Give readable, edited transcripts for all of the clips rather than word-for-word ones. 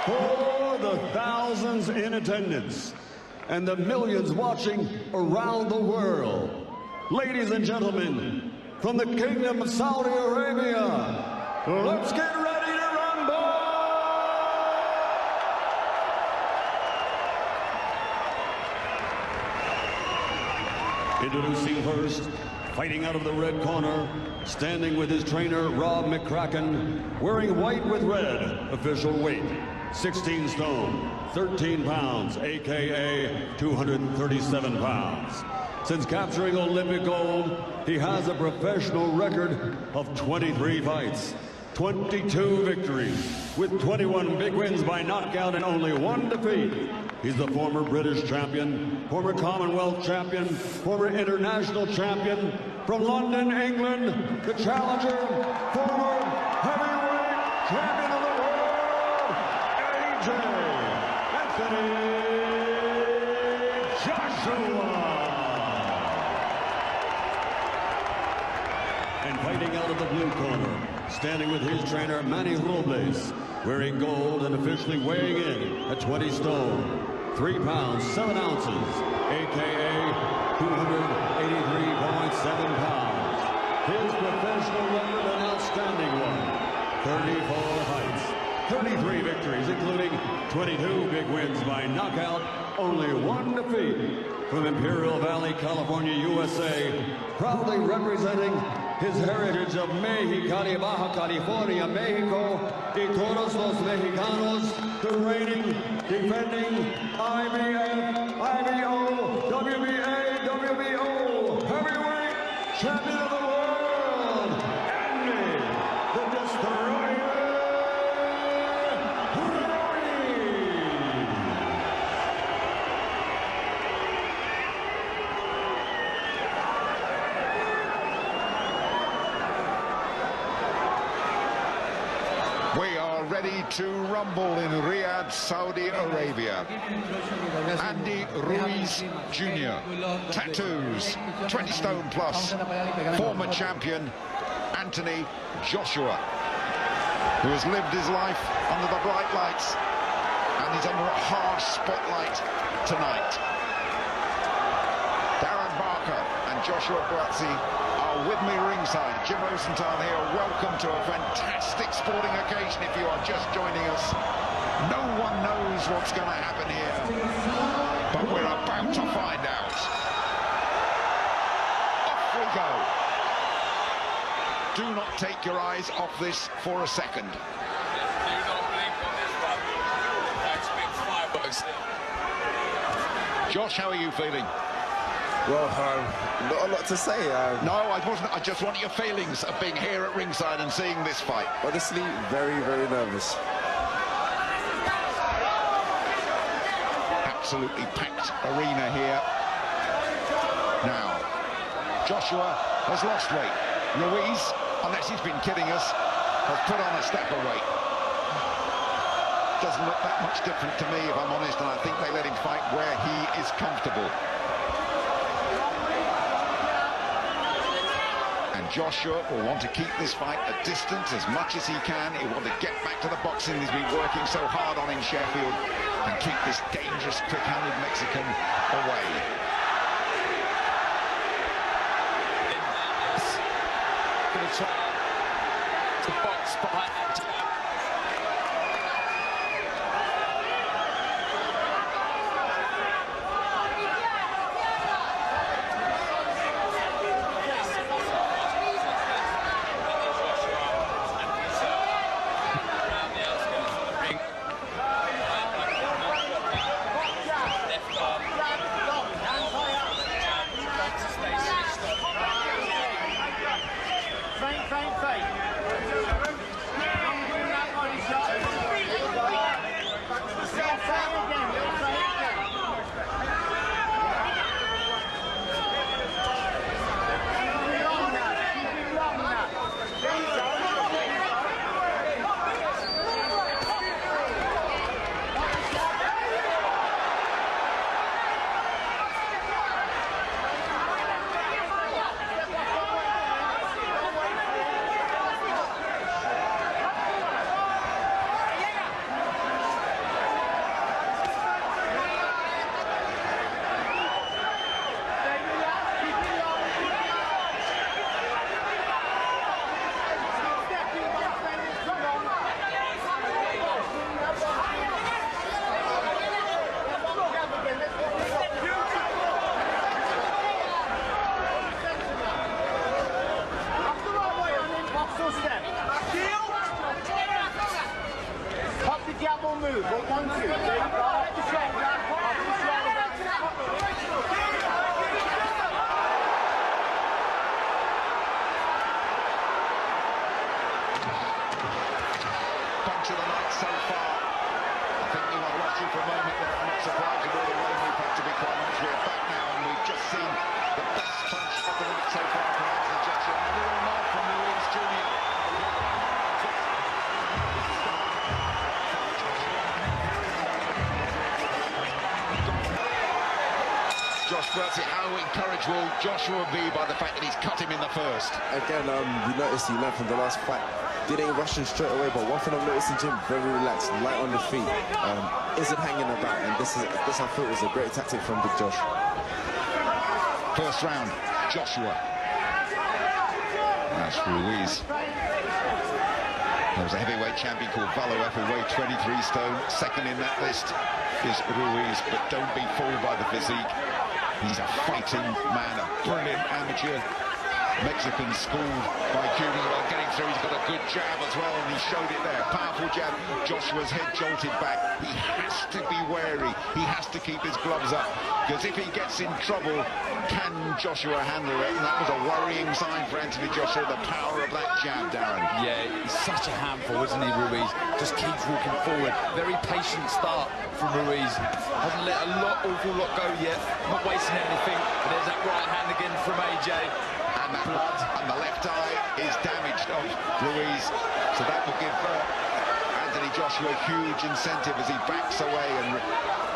For the thousands in attendance and the millions watching around the world, ladies and gentlemen, from the Kingdom of Saudi Arabia, let's get ready to rumble! Introducing first, fighting out of the red corner, standing with his trainer, Rob McCracken, wearing white with red, official weight, 16 stone, 13 pounds, aka 237 pounds. Since capturing Olympic gold, he has a professional record of 23 fights, 22 victories, with 21 big wins by knockout and only 1 defeat. He's the former British champion, former Commonwealth champion, former international champion, from London, England, the challenger, former heavyweight champion of the world, Entoni. And fighting out of the blue corner, standing with his trainer, Manny Robles, wearing gold and officially weighing in at 20 stone, 3 pounds, 7 ounces, aka 283.7 pounds. His professional record, an outstanding one, 34 fights, 33 victories, including 22 big wins by knockout, only 1 defeat. From Imperial Valley, California, USA, proudly representing his heritage of Mexicali, Baja California, Mexico, y todos los mexicanos, the reigning, defending IBF, IBO, WBA, WBO, heavyweight champion of the world, Endi, the Destroyer, Ruiz. We are ready to rumble in Riyadh, Saudi Arabia. Endi Ruiz Jr., tattoos, 20 stone plus, former champion Entoni Joshua, who has lived his life under the bright lights and is under a harsh spotlight tonight. Darren Barker and Joshua Buatsi are with me ringside. Jim Rosenthal here. Welcome to a fantastic sporting occasion if you are just joining us. No one knows what's going to happen here, but we're about to find out. Off we go. Do not take your eyes off this for a second. Josh, how are you feeling? Well, not a lot to say. No, I wasn't. I just want your feelings of being here at ringside and seeing this fight. Honestly, very, very nervous. Absolutely packed arena here. Now, Joshua has lost weight. Ruiz, unless he's been kidding us, has put on a step of weight. Doesn't look that much different to me, if I'm honest, and I think they let him fight where he is comfortable. And Joshua will want to keep this fight a distance as much as he can. He'll want to get back to the boxing he's been working so hard on in Sheffield and keep this dangerous, quick-handed Mexican away. Going to try to box behind. match of the night so far. I think we might watch you for a moment there. I'm not surprised with all the rain we've had, to be quite honest. We're back now, and we've just seen the best punch of the night so far from Entoni Joshua. A little nod from Ruiz Jr. Josh Bertzi, how encouraged will Joshua be by the fact that he's cut him in the first? Again, you noticed he learned from the last fight. Didn't rush him straight away, but one thing I'm noticing, Jim, very relaxed, light on the feet, isn't hanging about, and this I thought was a great tactic from Big Josh. First round, Joshua. That's Ruiz. There was a heavyweight champion called Valoef who weighed 23 stone. Second in that list is Ruiz, but don't be fooled by the physique. He's a fighting man, a brilliant amateur. Mexican schooled by Cuban while getting through. He's got a good jab as well, and he showed it there. Powerful jab. Joshua's head jolted back. He has to be wary. He has to keep his gloves up, because if he gets in trouble, can Joshua handle it? And that was a worrying sign for Entoni Joshua, the power of that jab, Darren. Yeah, he's such a handful, isn't he, Ruiz? Just keeps walking forward. Very patient start from Ruiz. Hasn't let awful lot go yet. Not wasting anything. But there's that right hand again from AJ. And that blood, and the left eye is damaged of Ruiz. So that will give Entoni Joshua a huge incentive as he backs away, and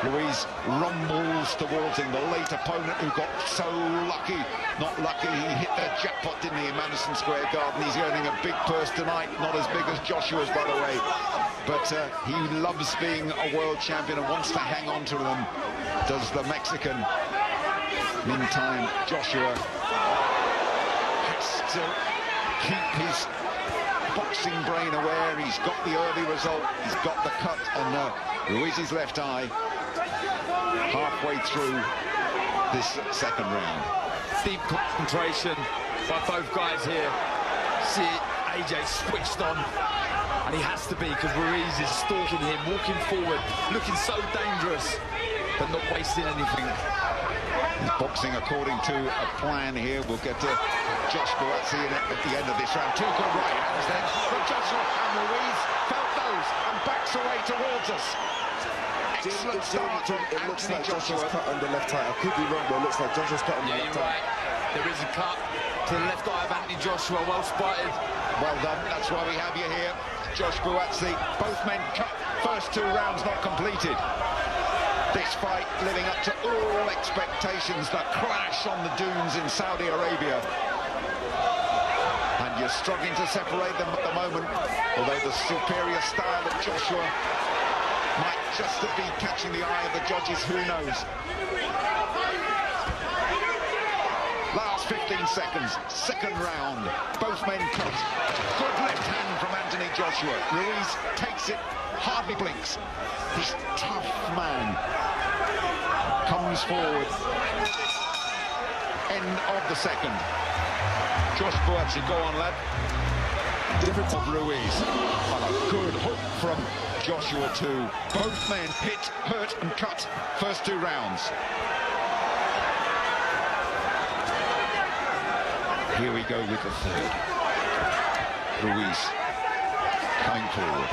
Ruiz rumbles towards him, the late opponent who got so lucky. Not lucky, he hit that jackpot, didn't he, in Madison Square Garden. He's earning a big purse tonight, not as big as Joshua's, by the way. But he loves being a world champion and wants to hang on to them, does the Mexican. Meantime, Joshua has to keep his boxing brain aware. He's got the early result, he's got the cut, and Ruiz's left eye halfway through this second round. Deep concentration by both guys here. See AJ switched on, and he has to be, because Ruiz is stalking him, walking forward, looking so dangerous, but not wasting anything. He's boxing according to a plan here. We'll get to Josh Bertzi at the end of this round. Two good right hands then from Joshua, and Ruiz felt those and backs away towards us. Excellent start from It looks Entoni like Joshua. Joshua's cut on the left eye. I could be wrong, but it looks like Joshua's cut on the Yeah, left you're eye. right. There is a cut to the left eye of Entoni Joshua. Well spotted. Well done. That's why we have you here, Josh Bertzi. Both men cut. First two rounds not completed. This fight living up to all expectations. The clash on the dunes in Saudi Arabia. And you're struggling to separate them at the moment, although the superior style of Joshua might just be catching the eye of the judges, who knows. Last 15 seconds, second round, both men cut. Good left hand from Entoni Joshua. Ruiz takes it, hardly blinks. This tough man comes forward. End of the second. Josh Bertzi, go on, lad. Different of Ruiz. And a good hook from Joshua too. Both men hit, hurt and cut first two rounds. Here we go with the third. Ruiz coming forward.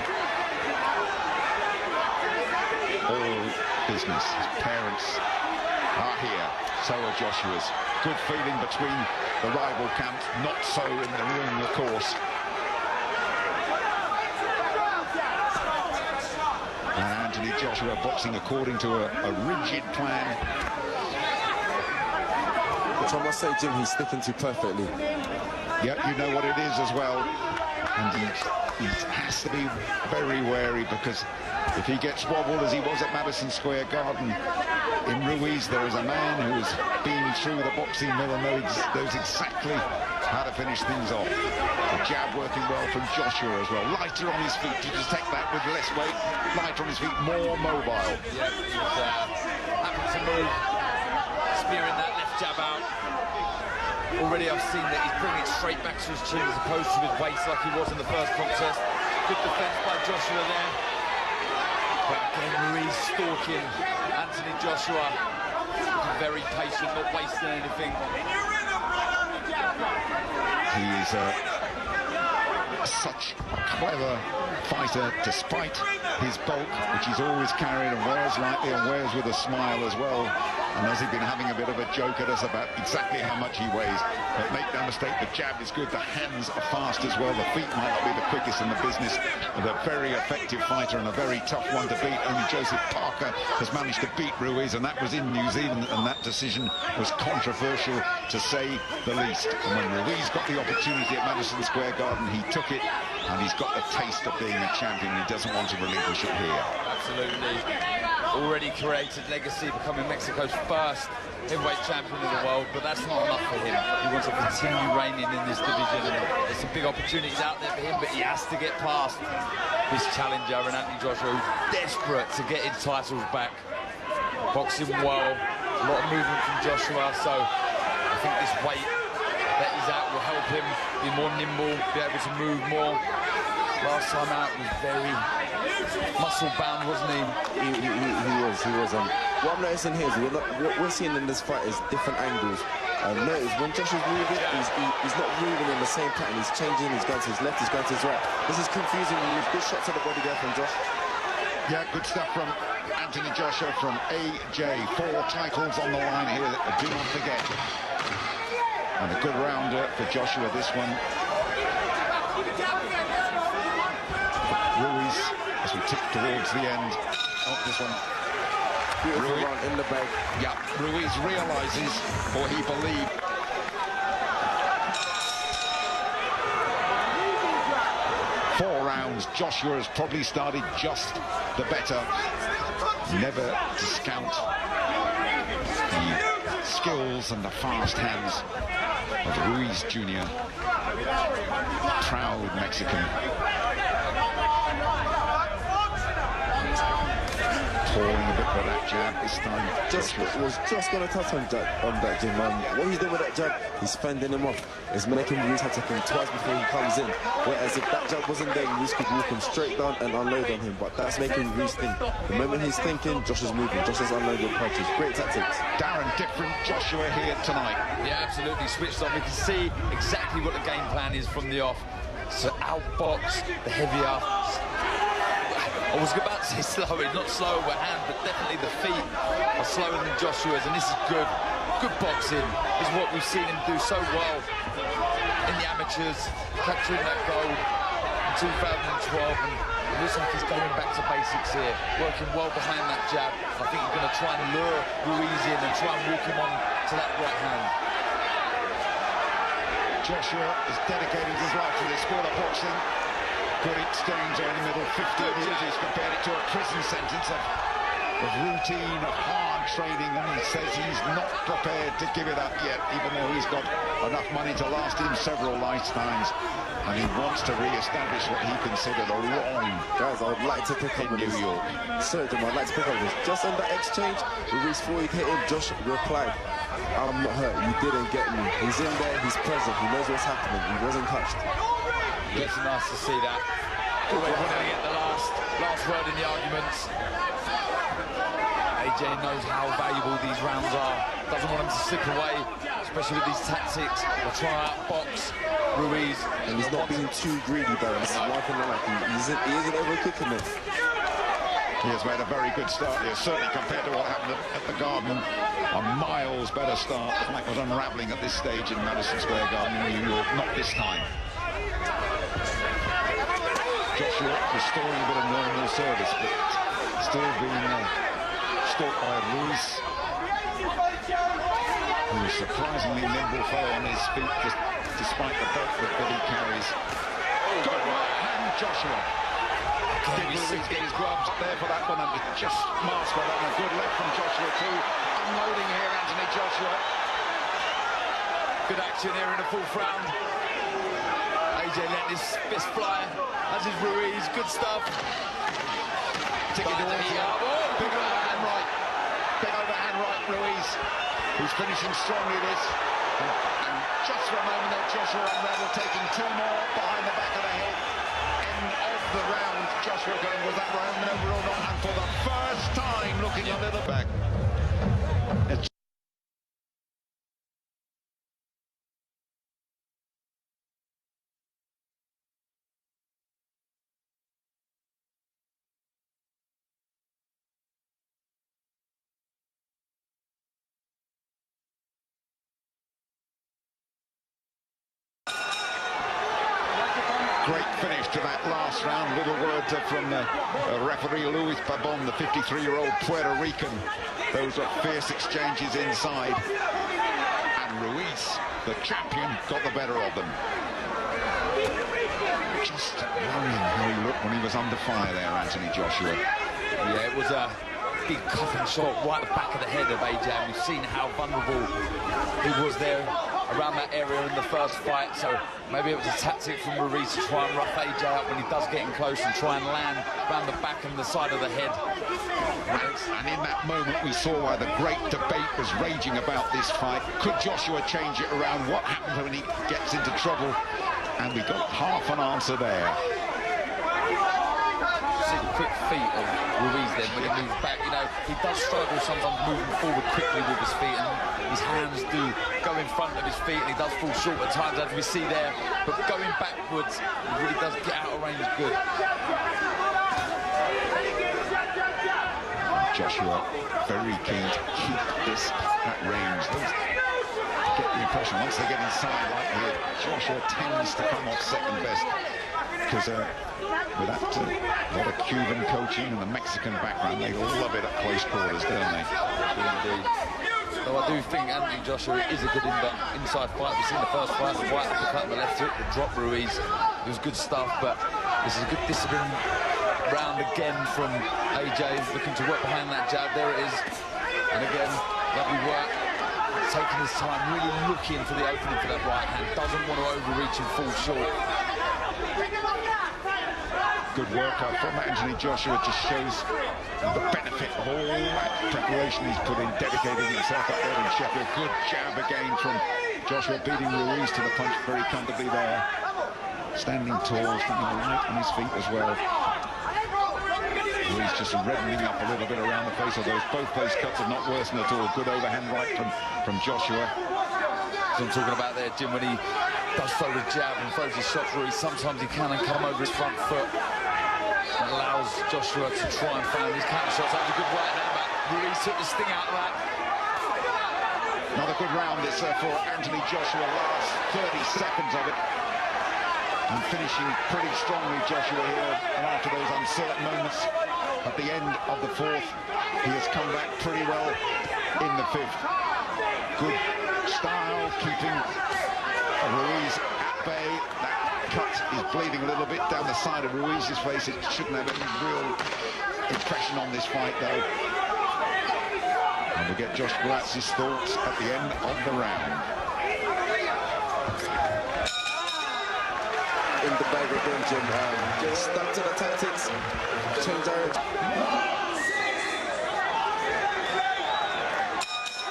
All business. His parents are here. So are Joshua's. Good feeling between the rival camps. Not so in the ring, of course. And Entoni Joshua boxing according to a rigid plan. Which I must say, Jim, he's sticking to perfectly. Yep, you know what it is as well. And he has to be very wary, because if he gets wobbled as he was at Madison Square Garden, in Ruiz there is a man who's been through the boxing mill and knows exactly how to finish things off. The jab working well from Joshua as well. Lighter on his feet to detect that with less weight. Lighter on his feet, more mobile. Yeah, he's happy to move, spearing that left jab out. Already I've seen that he's bringing it straight back to his chin as opposed to his waist like he was in the first contest. Good defense by Joshua there. But again, Ruiz stalking Entoni Joshua. Very patient, not wasting anything. He is such a clever fighter, despite his bulk, which he's always carried and wears lightly and wears with a smile as well. And has he been having a bit of a joke at us about exactly how much he weighs? But make no mistake, the jab is good, the hands are fast as well, the feet might not be the quickest in the business, but a very effective fighter and a very tough one to beat. Only Joseph Parker has managed to beat Ruiz, and that was in New Zealand, and that decision was controversial to say the least. And when Ruiz got the opportunity at Madison Square Garden, he took it, and he's got the taste of being a champion. He doesn't want to relinquish it here. Absolutely. Already created legacy, becoming Mexico's first heavyweight champion of the world, but that's not enough for him. He wants to continue reigning in this division, and there's some big opportunities out there for him, but he has to get past this challenger, and Anthony Joshua, who's desperate to get his titles back. Boxing well, a lot of movement from Joshua, so I think this weight that he's at will help him be more nimble, be able to move more. Last time out was very muscle-bound, wasn't he? He was. What I'm noticing here is what we're seeing in this fight is different angles. Notice when Josh is moving, he's not moving in the same pattern. He's changing, he's going to his left, he's going to his right. This is confusing. Good shot to the body there from Josh. Yeah, good stuff from Anthony Joshua from AJ. 4 titles on the line here, do not forget. And a good rounder for Joshua, this one. Ruiz, as we tip towards the end of this one. Beautiful run in the bag. Yeah, Ruiz realizes, or he believed. Four rounds, Joshua has probably started just the better. Never discount the skills and the fast hands of Ruiz Jr. Proud Mexican. Pouring a bit for that jab this time. Was just going to touch on that, Jim. What he's doing with that jab, he's fending him off. It's making Ruiz have to think twice before he comes in. Whereas if that jab wasn't there, Ruiz could walk him straight down and unload on him. But that's making Ruiz think. The moment he's thinking, Josh is moving. Josh is unloading punches. Great tactics. Darren, different Joshua here tonight. Yeah, absolutely. Switched on. We can see exactly what the game plan is from the off. So outbox the heavier. I was about to say slower, not slower with hand, but definitely the feet are slower than Joshua's, and this is good. Good boxing is what we've seen him do so well in the amateurs, capturing that gold in 2012, and it looks like he's going back to basics here, working well behind that jab. I think he's going to try and lure Ruiz in and try and walk him on to that right hand. Joshua is dedicating his life to this sport of boxing. Good exchange there in the middle, 15 years. He's compared it to a prison sentence of routine, of hard training, and he says he's not prepared to give it up yet, even though he's got enough money to last him several lifetimes, and he wants to re-establish what he considered a wrong. Guys, I would like to pick up in New York. Sorry, Jim, I'd like to pick up this. Just on that exchange, Ruiz before he hit him, Josh replied, "I'm not hurt, you didn't get me." He's in there, he's present, he knows what's happening, he wasn't touched. It's nice to see that. Always wanting to get the last word in the arguments. AJ knows how valuable these rounds are. Doesn't want them to slip away, especially with these tactics. They'll try out box Ruiz. And he's not being too greedy, though. This is one thing I like. He isn't overcooking it. He has made a very good start here, certainly compared to what happened at the Garden. A miles better start. The fight was unravelling at this stage in Madison Square Garden in New York. Not this time. Joshua restoring a bit of normal service, but still being stalked by Ruiz, who is surprisingly nimble fellow on his feet, despite the belt that he carries. Good right hand, Joshua. Did Ruiz get his gloves there for that one, and just masked by that one. A good left from Joshua too. Unloading here, Anthony Joshua. Good action here in the fourth round. AJ let his fist fly, as is Ruiz. Good stuff. Ticking towards the big overhand right. Big overhand right, Ruiz, who's finishing strongly this. And just for a moment there, Joshua unraveled, taking 2 more behind the back of the head. End of the round. Joshua going, was that round over or not? And for the first time, looking a little back. great finish to that last round. Little word from the referee Luis Pabon, the 53-year-old Puerto Rican. Those are fierce exchanges inside. And Ruiz, the champion, got the better of them. Just worrying how he looked when he was under fire there, Anthony Joshua. Yeah, it was a big cuffing shot right at the back of the head of AJ, and we've seen how vulnerable he was there around that area in the first fight. So maybe it was a tactic from Ruiz to try and rough AJ up when he does get in close and try and land around the back and the side of the head. And in that moment we saw why the great debate was raging about this fight. Could Joshua change it around? What happens when he gets into trouble? And we got half an answer there. See the quick feet of Ruiz then when he moves back. You know, he does struggle sometimes moving forward quickly with his feet, and his hands do go in front of his feet, and he does fall short at times, as we see there. But going backwards, he really does get out of range good. Joshua very keen to keep this at range. Get the impression once they get inside like here, Joshua tends to come off second best, because with that lot of Cuban coaching and the Mexican background, they all love it at close quarters, don't they? Indeed. Though I do think Anthony Joshua is a good inside fight. We've seen the first fight, the right uppercut and the left hook, the drop Ruiz. It was good stuff, but this is a good discipline round again from AJ, looking to work behind that jab. There it is. And again, lovely work. Taking his time, really looking for the opening for that right hand. Doesn't want to overreach and fall short. Good work from Anthony Joshua. Just shows the benefit of all that preparation he's put in, dedicating himself up there in Sheffield. Good jab again from Joshua, beating Ruiz to the punch very comfortably there. Standing tall, standing light on his feet as well. Ruiz just reddening up a little bit around the face, although both face cuts are not worsened at all. Good overhand right from Joshua. As I'm talking about there, Jim, when he does throw the jab and throws his shots, Ruiz, sometimes he can come over his front foot. That allows Joshua to try and find his counter shots. That was a good right hand back. Ruiz took the sting out of that. Another good round this for Anthony Joshua. Last 30 seconds of it. And finishing pretty strongly, Joshua, here. And after those uncertain moments at the end of the fourth, he has come back pretty well in the fifth. Good style, keeping Ruiz at bay. That cut is bleeding a little bit down the side of Ruiz's face. It shouldn't have any real impression on this fight, though. And we'll get Josh Glatz's thoughts at the end of the round. In the bag again, Jim. Just stuck to the tactics. Change direction.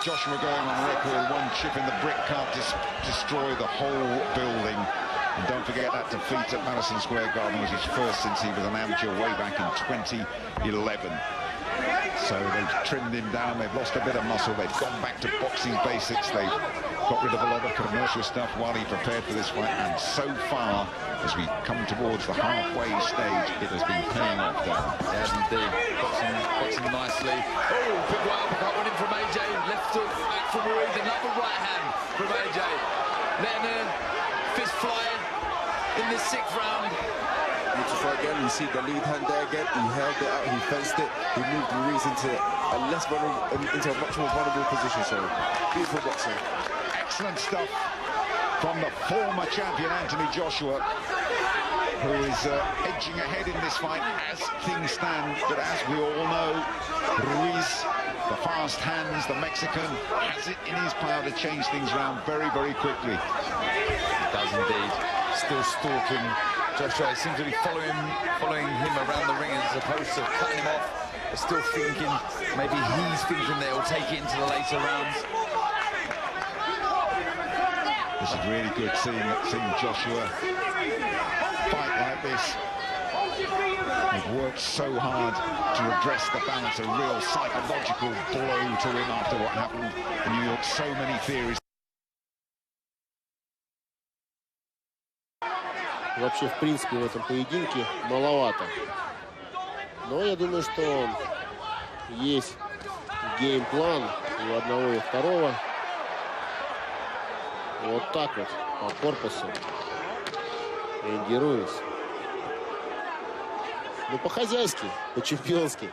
Joshua going on record, one chip in the brick can't destroy the whole building. And don't forget that defeat at Madison Square Garden was his first since he was an amateur way back in 2011. So they've trimmed him down, they've lost a bit of muscle, they've gone back to boxing basics, they've got rid of a lot of commercial stuff while he prepared for this fight, and so far, as we come towards the halfway stage, it has been paying off there. Yes, indeed. Boxing nicely. Oh, big right uppercut went in from AJ. Left hook back from Ruiz. Another right hand from AJ. Letting in, fist flying in this sixth round. Beautiful again. You see the lead hand there again. He held it out. He fenced it. He moved Ruiz into a much more vulnerable position. So beautiful boxing. Excellent stuff from the former champion Anthony Joshua, who is edging ahead in this fight as things stand. But as we all know, Ruiz, the fast hands, the Mexican, has it in his power to change things around very, very quickly. He does indeed. Still stalking Joshua. He seems to be following him around the ring as opposed to cutting him off. But still thinking, maybe he's thinking they will take it into the later rounds. This is really good, seeing Joshua fight like this. He's worked so hard to redress the balance, a real psychological blow to him after what happened in New York. So many theories. Вообще, в принципе, в этом поединке маловато. Но я думаю, что есть геймплан у одного и второго. Вот так вот, по корпусу. Энди Руиз. Ну, по-хозяйски, по-чемпионски.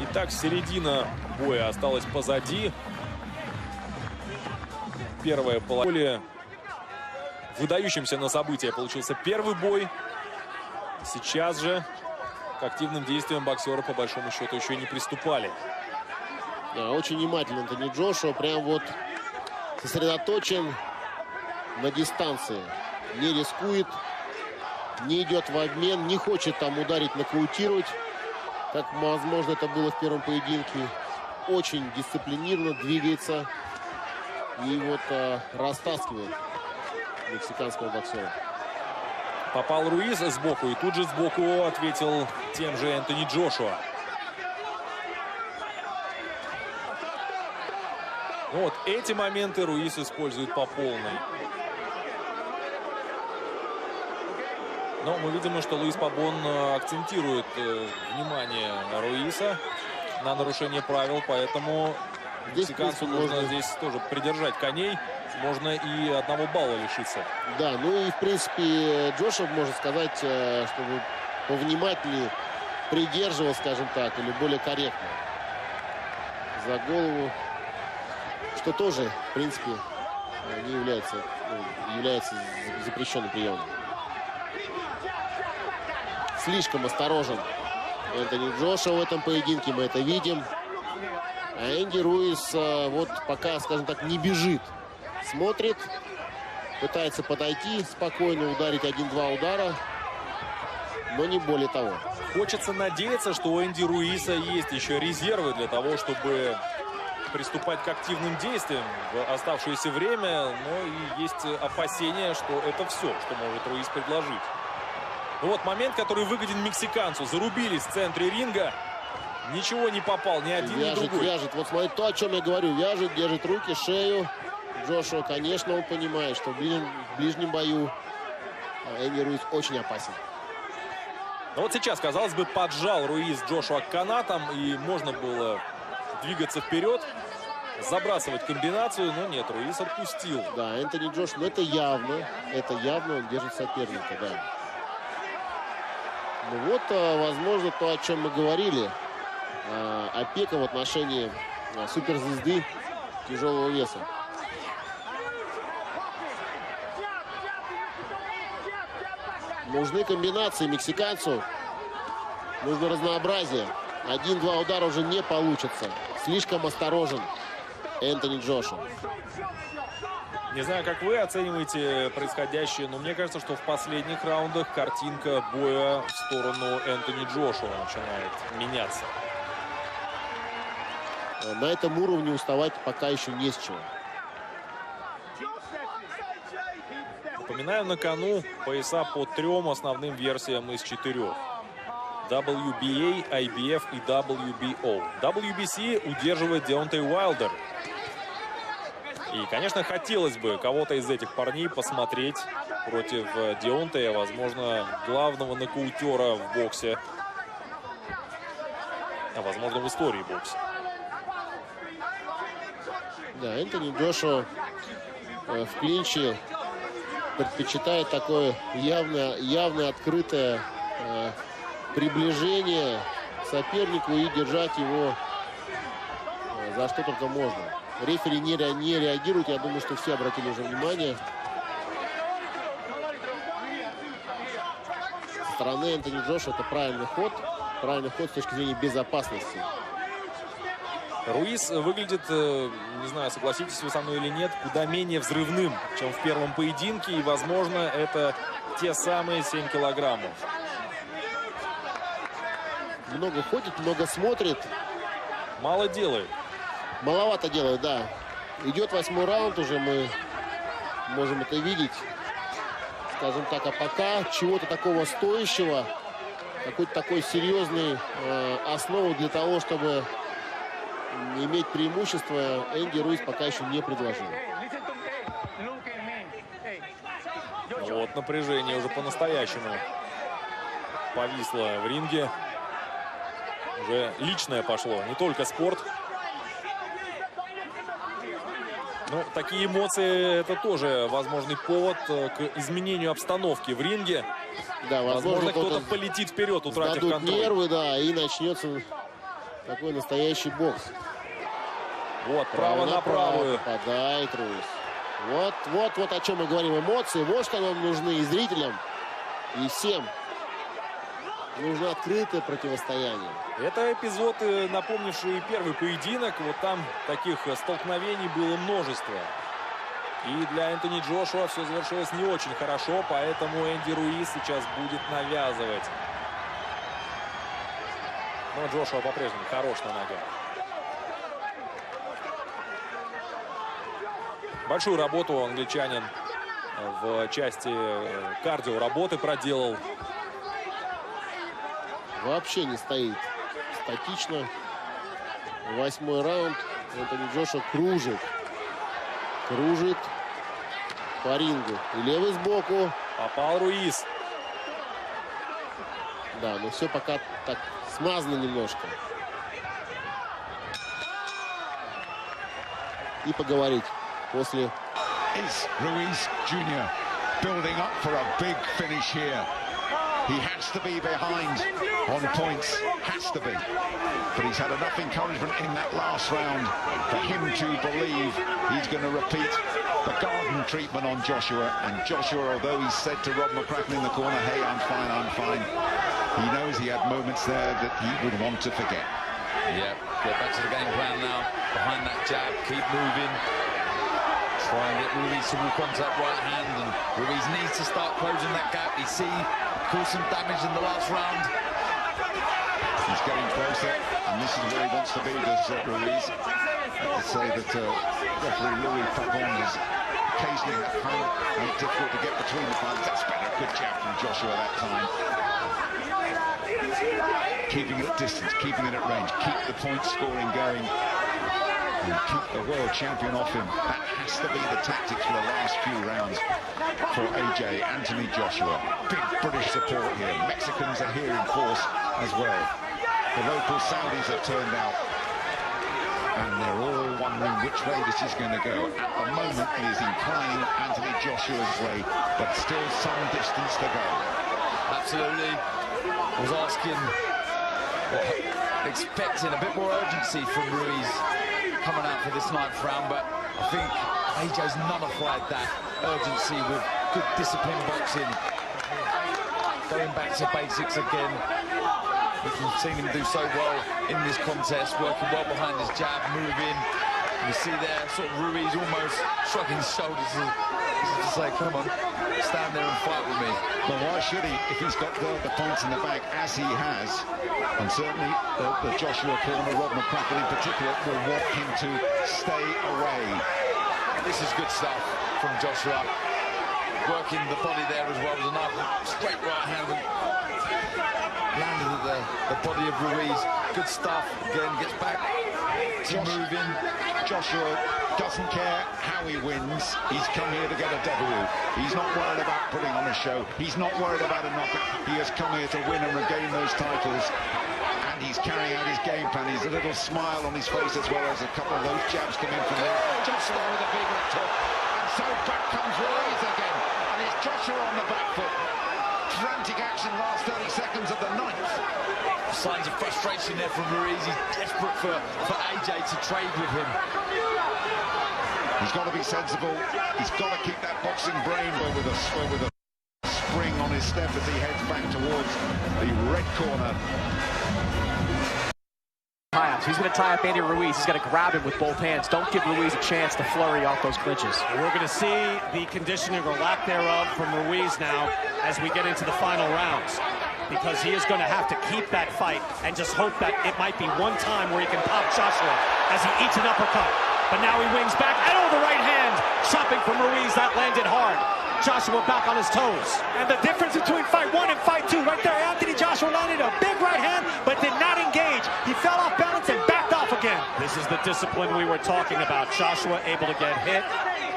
Итак, середина боя осталась позади. Первое поле. Выдающимся на события получился первый бой. Сейчас же к активным действиям боксеры по большому счету еще не приступали. Да, очень внимательно Энтони Джошуа. Прям вот сосредоточен на дистанции. Не рискует, не идет в обмен, не хочет там ударить, нокаутировать, как, возможно, это было в первом поединке. Очень дисциплинированно двигается и вот растаскивает мексиканского боксера. Попал Руиз сбоку, и тут же сбоку ответил тем же Энтони Джошуа. Ну вот эти моменты Руиз использует по полной. Но мы видим, что Луис Пабон акцентирует внимание Руиса на нарушение правил, поэтому мексиканцу нужно здесь тоже придержать коней. Можно и 1 балла лишиться. Да, ну и в принципе Джошуа, можно сказать, чтобы повнимательнее придерживал, скажем так, или более корректно за голову, что тоже, в принципе, не является запрещенным приемом. Слишком осторожен Энтони Джошуа в этом поединке, мы это видим. А Энди Руиз вот пока, скажем так, не бежит. Смотрит, пытается подойти, спокойно ударить 1-2 удара, но не более того. Хочется надеяться, что у Энди Руиса есть еще резервы для того, чтобы приступать к активным действиям в оставшееся время, но и есть опасения, что это все, что может Руиз предложить. Ну вот момент, который выгоден мексиканцу. Зарубились в центре ринга. Ничего не попал, ни один, ни другой. Вяжет. Вот смотрите, то, о чем я говорю. Вяжет, держит руки, шею. Джошуа, конечно, он понимает, что в ближнем бою Энди Руиз очень опасен. Но вот сейчас, казалось бы, поджал Руиз Джошуа к канатам, и можно было двигаться вперед, забрасывать комбинацию, но нет, Руиз отпустил. Да, Энтони Джошуа, но это явно он держит соперника, да. Ну вот, возможно, то, о чем мы говорили, опека в отношении суперзвезды тяжелого веса. Нужны комбинации мексиканцу. Нужно разнообразие. 1-2 удара уже не получится. Слишком осторожен Энтони Джошуа. Не знаю, как вы оцениваете происходящее, но мне кажется, что в последних раундах картинка боя в сторону Энтони Джошуа начинает меняться. На этом уровне уставать пока еще не с чего. Напоминаю, на кону пояса по 3 основным версиям из 4. WBA, IBF и WBO. WBC удерживает Деонтей Уайлдер. И, конечно, хотелось бы кого-то из этих парней посмотреть против Деонтея, возможно, главного нокаутера в боксе, а возможно, в истории бокса. Да, Энтони Джошуа в клинче предпочитает такое явное открытое приближение к сопернику и держать его за что только можно. Рефери не реагирует. Я думаю, что все обратили уже внимание. Со стороны Энтони Джошуа это правильный ход. Правильный ход с точки зрения безопасности. Руиз выглядит, не знаю, согласитесь вы со мной или нет, куда менее взрывным, чем в первом поединке. И, возможно, это те самые 7 килограммов. Много ходит, много смотрит. Мало делает. Маловато делает, да. Идет 8-й раунд, уже мы можем это видеть. Скажем так, а пока чего-то такого стоящего, какой-то такой серьезной основы для того, чтобы иметь преимущество, Энди Руиз пока еще не предложил. Вот напряжение уже по-настоящему повисло в ринге. Уже личное пошло, не только спорт. Ну, такие эмоции — это тоже возможный повод к изменению обстановки в ринге. Да, возможно, кто-то полетит вперед, утратив контроль. Нервы, да, и начнется такой настоящий бокс. Вот, право на правую. Попадает Руиз. Вот о чем мы говорим. Эмоции, вот что нам нужны и зрителям, и всем. Нужно открытое противостояние. Это эпизод, напомнивший первый поединок. Вот там таких столкновений было множество. И для Энтони Джошуа все завершилось не очень хорошо, поэтому Энди Руиз сейчас будет навязывать. Но Джошуа по-прежнему хорош на ногах. Большую работу англичанин в части кардио работы проделал. Вообще не стоит статично. 8-й раунд. Энтони Джошуа кружит. Кружит по рингу. И левый сбоку. Попал Руиз. Да, но все пока так смазано немножко. И поговорить после. Is Ruiz Jr. building up for a big finish here. He has to be behind on points, has to be. But he's had enough encouragement in that last round for him to believe he's going to repeat the garden treatment on Joshua. And Joshua, although he said to Rob McCracken in the corner, hey, I'm fine, he knows he had moments there that he would want to forget. Yeah, get back to the game plan now. Behind that jab, keep moving. Try and get Ruiz to walk onto that right hand, and Ruiz needs to start closing that gap. He caused some damage in the last round. He's getting closer, and this is where he wants to be, does Ruiz. I have to say that referee Louis Pavon is occasionally made it difficult to get between the fighters. That's been a good jab from Joshua that time. Keeping it at distance, keeping it at range, keep the point scoring going. And keep the world champion off him. That has to be the tactics for the last few rounds for AJ, Anthony Joshua. Big British support here. Mexicans are here in force as well. The local Saudis have turned out. And they're all wondering which way this is going to go. At the moment, it is inclining Anthony Joshua's way, but still some distance to go. Absolutely. I was asking, expecting a bit more urgency from Ruiz coming out for this 9th round, but I think AJ's nullified that urgency with good disciplined boxing. Going back to basics again. We've seen him do so well in this contest, working well behind his jab, moving. You see there, sort of Ruiz almost shrugging his shoulders to say, come on, stand there and fight with me. Well, why should he if he's got the points in the bag as he has? And certainly the Joshua corner, Rob McCracken in particular, will want him to stay away. This is good stuff from Joshua. Working the body there as well as a nice straight right hand. Landed at the body of Ruiz. Good stuff. Again, gets back to moving. Joshua doesn't care how he wins. He's come here to get a W. He's not worried about putting on a show. He's not worried about a knockout. He has come here to win and regain those titles. And he's carrying out his game plan. He's a little smile on his face as well as a couple of those jabs come in from there. Joshua with a big left hook. And so back comes Ruiz again. And it's Joshua on the back foot. Frantic action last 30 seconds of the 9th. Signs of frustration there from Ruiz. He's desperate for AJ to trade with him. He's got to be sensible. He's got to keep that boxing brain with a spring on his step as he heads back towards the red corner. He's going to tie up Andy Ruiz. He's got to grab him with both hands. Don't give Ruiz a chance to flurry off those clinches. We're going to see the conditioning or lack thereof from Ruiz now as we get into the final rounds, because he is going to have to keep that fight and just hope that it might be one time where he can pop Joshua as he eats an uppercut. But now he wings back, and the right hand, chopping from Ruiz, that landed hard. Joshua back on his toes. And the difference between fight 1 and fight 2, right there, Anthony Joshua landed a big right hand, but did not engage. He fell off balance and backed off again. This is the discipline we were talking about. Joshua able to get hit,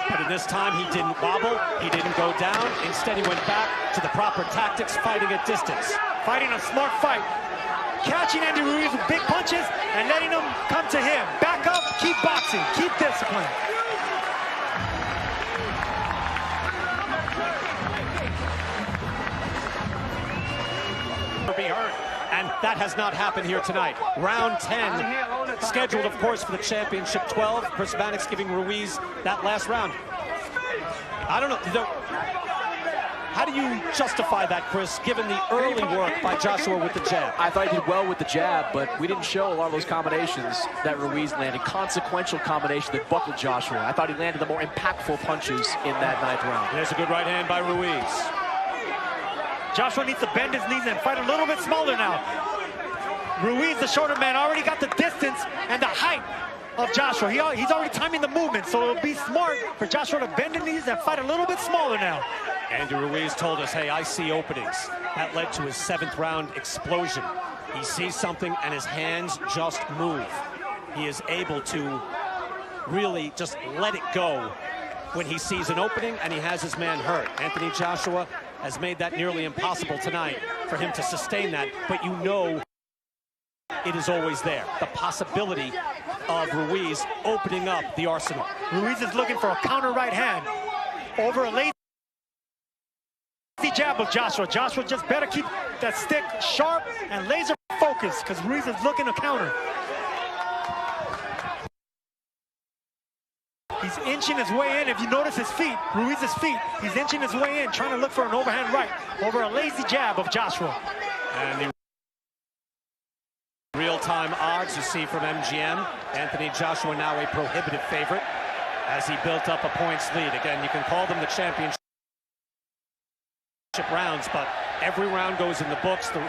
but this time he didn't wobble, he didn't go down. Instead, he went back to the proper tactics, fighting at distance. Fighting a smart fight. Catching Andy Ruiz with big punches and letting him come to him. Back up, keep boxing, keep discipline. And that has not happened here tonight. Round 10, scheduled, of course, for the championship 12. Chris Mannix giving Ruiz that last round. I don't know. How do you justify that, Chris, given the early work by Joshua with the jab? I thought he did well with the jab, but we didn't show a lot of those combinations that Ruiz landed. Consequential combination that buckled Joshua. I thought he landed the more impactful punches in that 9th round. There's a good right hand by Ruiz. Joshua needs to bend his knees and fight a little bit smaller now. Ruiz, the shorter man, already got the distance and the height of Joshua. He's already timing the movement, so it'll be smart for Joshua to bend his knees and fight a little bit smaller now. Andy Ruiz told us, hey, I see openings. That led to his 7th round explosion. He sees something and his hands just move. He is able to really just let it go when he sees an opening and he has his man hurt. Anthony Joshua has made that nearly impossible tonight for him to sustain that, but you know it is always there. The possibility of Ruiz opening up the arsenal. Ruiz is looking for a counter right hand over a lazy jab of Joshua. Joshua just better keep that stick sharp and laser focused because Ruiz is looking to counter. He's inching his way in. If you notice his feet, Ruiz's feet, he's inching his way in, trying to look for an overhand right over a lazy jab of Joshua. And the real-time odds you see from MGM. Anthony Joshua now a prohibitive favorite as he built up a points lead. Again, you can call them the championship rounds, but every round goes in the books. The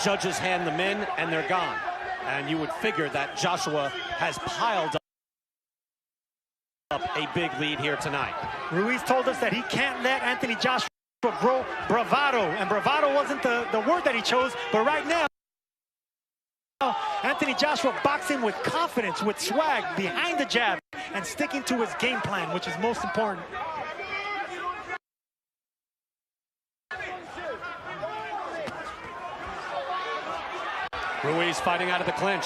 judges hand them in and they're gone. And you would figure that Joshua has piled up a big lead here tonight. Ruiz told us that he can't let Anthony Joshua grow bravado, and bravado wasn't the word that he chose, but right now Anthony Joshua boxing with confidence, with swag, behind the jab, and sticking to his game plan, which is most important. Ruiz fighting out of the clinch.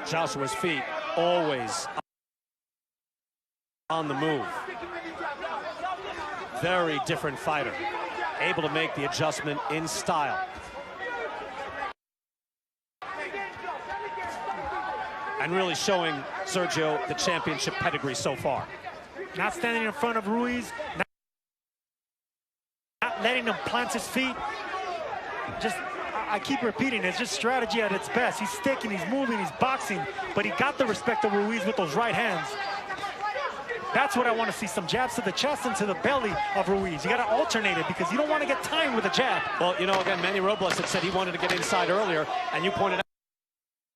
Joshua's feet always on the move. Very different fighter. Able to make the adjustment in style. And really showing Sergio the championship pedigree so far. Not standing in front of Ruiz, not letting him plant his feet. Just, I keep repeating, it's just strategy at its best. He's sticking, he's moving, he's boxing, but he got the respect of Ruiz with those right hands. That's what I want to see, some jabs to the chest and to the belly of Ruiz. You got to alternate it because you don't want to get timed with a jab. Well, you know, again, Manny Robles had said he wanted to get inside earlier, and you pointed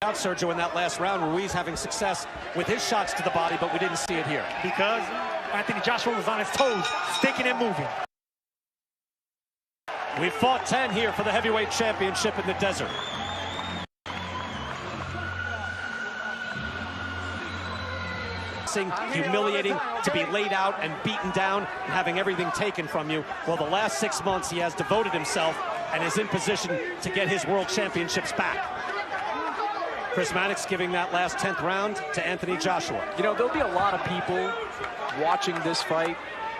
out, Sergio, in that last round, Ruiz having success with his shots to the body, but we didn't see it here. Because Anthony Joshua was on his toes, sticking and moving. We fought 10 here for the heavyweight championship in the desert. Humiliating to be laid out and beaten down and having everything taken from you. Well, the last 6 months he has devoted himself and is in position to get his world championships back. Chris Mannix giving that last 10th round to Anthony Joshua. You know, there'll be a lot of people watching this fight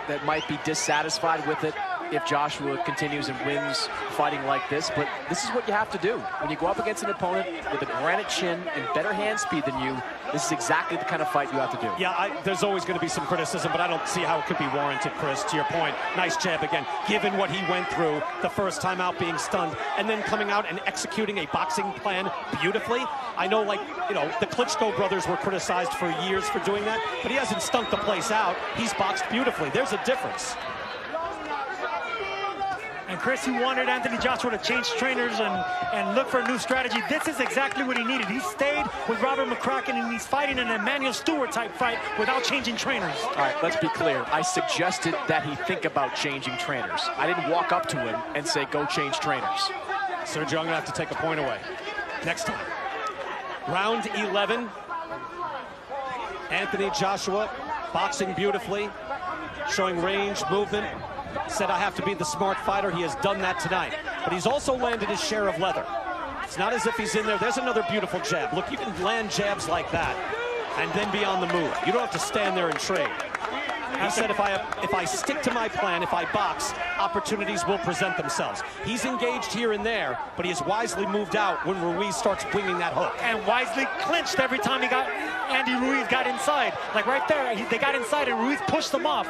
that might be dissatisfied with it if Joshua continues and wins fighting like this, but this is what you have to do. When you go up against an opponent with a granite chin and better hand speed than you, this is exactly the kind of fight you have to do. Yeah, there's always going to be some criticism, but I don't see how it could be warranted, Chris. To your point, nice jab again. Given what he went through the first time out being stunned, and then coming out and executing a boxing plan beautifully. I know, like, you know, the Klitschko brothers were criticized for years for doing that, but he hasn't stunk the place out. He's boxed beautifully. There's a difference. And Chris, he wanted Anthony Joshua to change trainers and look for a new strategy. This is exactly what he needed. He stayed with Robert McCracken, and he's fighting an Emmanuel Stewart type fight without changing trainers. All right, let's be clear. I suggested that he think about changing trainers. I didn't walk up to him and say, go change trainers. Sergio, I'm gonna have to take a point away next time. Round 11. Anthony Joshua boxing beautifully, showing range, movement. Said, I have to be the smart fighter. He has done that tonight. But he's also landed his share of leather. It's not as if he's in there. There's another beautiful jab. Look, you can land jabs like that and then be on the move. You don't have to stand there and trade. He said, if I stick to my plan, if I box, opportunities will present themselves. He's engaged here and there, but he has wisely moved out when Ruiz starts winging that hook. And wisely clinched every time Andy Ruiz got inside. Like right there, they got inside and Ruiz pushed them off.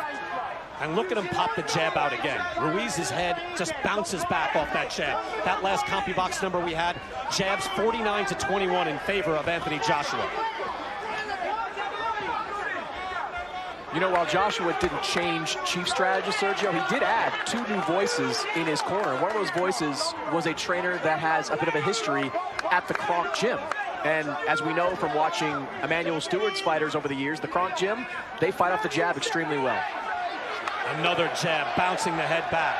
And look at him pop the jab out again. Ruiz's head just bounces back off that jab. That last CompuBox number we had, jabs 49-21 in favor of Anthony Joshua. You know, while Joshua didn't change chief strategist, Sergio, he did add 2 new voices in his corner. One of those voices was a trainer that has a bit of a history at the Kronk Gym. And as we know from watching Emmanuel Stewart's fighters over the years, the Kronk Gym, they fight off the jab extremely well. Another jab, bouncing the head back.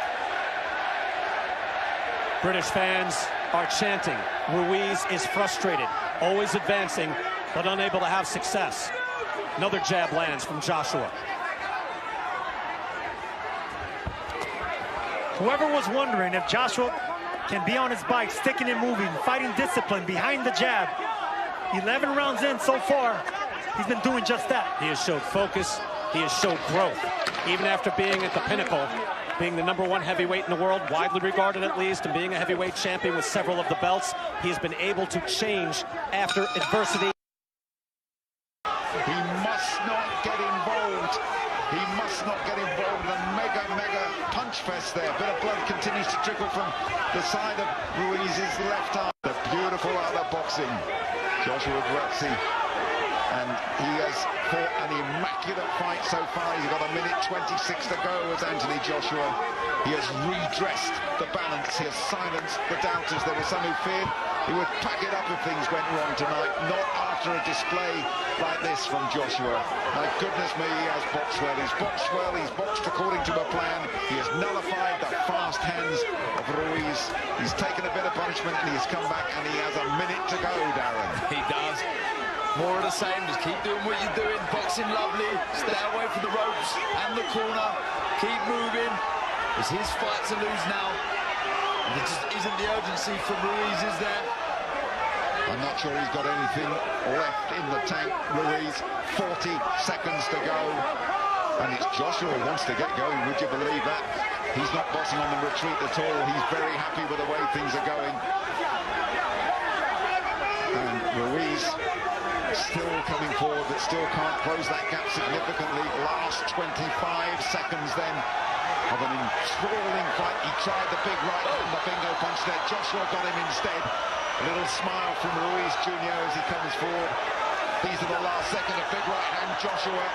British fans are chanting. Ruiz is frustrated, always advancing, but unable to have success. Another jab lands from Joshua. Whoever was wondering if Joshua can be on his bike, sticking and moving, fighting discipline behind the jab, 11 rounds in so far, he's been doing just that. He has showed focus. He has showed growth. Even after being at the pinnacle, being the #1 heavyweight in the world, widely regarded at least, and being a heavyweight champion with several of the belts, he has been able to change after adversity. He must not get involved. He must not get involved in a mega punch fest there. Bit of blood continues to trickle from the side of Ruiz's left arm. The beautiful art of boxing. Joshua Grazzi. And he has fought an immaculate fight so far. He's got 1:26 to go as Anthony Joshua. He has redressed the balance. He has silenced the doubters. There were some who feared he would pack it up if things went wrong tonight. Not after a display like this from Joshua. My goodness me, he has boxed well. He's boxed well. He's boxed according to a plan. He has nullified the fast hands of Ruiz. He's taken a bit of punishment and he's come back and he has a minute to go, Darren. He does. More of the same, just keep doing what you're doing. Boxing lovely, stay away from the ropes and the corner. Keep moving. It's his fight to lose now. There just isn't the urgency from Ruiz, is there? I'm not sure he's got anything left in the tank. Ruiz, 40 seconds to go. And it's Joshua who wants to get going, would you believe that? He's not boxing on the retreat at all. He's very happy with the way things are going. And Ruiz still coming forward, but still can't close that gap significantly. Last 25 seconds then of an enthralling fight. He tried the big right and the bingo punch there. Joshua got him instead. A little smile from Ruiz Jr. as he comes forward. These are the last second, a big right hand. Joshua.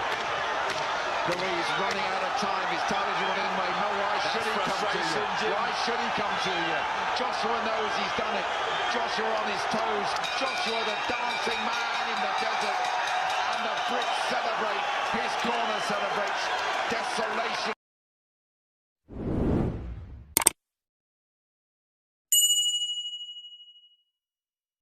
Ruiz running out of time. His time is running away. No, why should he come to you? Why should he come to you? Joshua knows he's done it. Joshua on his toes. Joshua the dancing man in the desert. And the Brits celebrate. His corner celebrates.